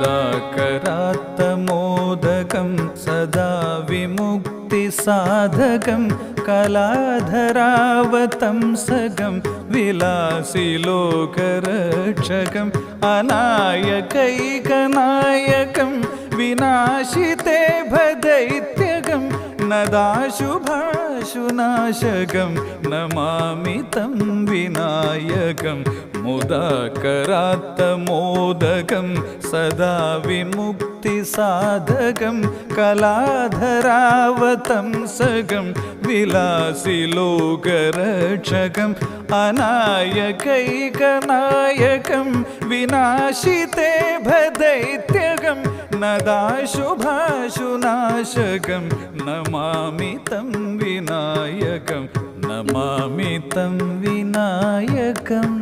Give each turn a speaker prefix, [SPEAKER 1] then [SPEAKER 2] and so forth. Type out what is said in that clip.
[SPEAKER 1] मुदाकरात्तमोदकं सदा विमुक्तिसाधकं कलाधरावतंसकं विलासिलोकरक्षकम् अनायकैकनायकं विनाशिते भदैत्यकं नदाशुभाशुनाशकं नमामि तं विनायकं मुदाकरात्तमोदकं सदा विमुक्तिसाधकं कलाधरावतंसकं विलासिलोकरक्षकम् अनायकैकनायकं विनाशिते भदैत्यकं नदाशुभाशुनाशकं नमामि तं विनायकं नमामि तं विनायकम्।